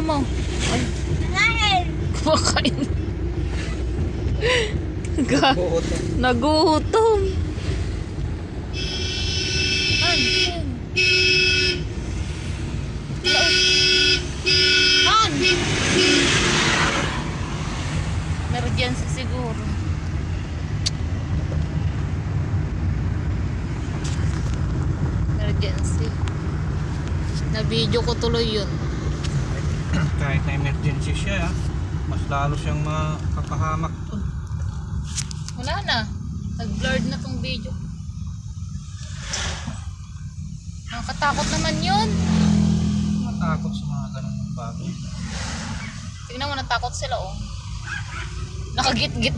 mo. Ay, kumakain. Nagutom. Han. Han. Emergency siguro. Emergency. Na-video ko tuloy yun. Kahit na emergency siya, mas lalo siyang makakahamak dun. Wala na. Nag-blurred na tong video. Nakakatakot naman yun. Matakot sa mga ganun ng bagay. Tingnan mo, natakot sila oh. Nakagit-git.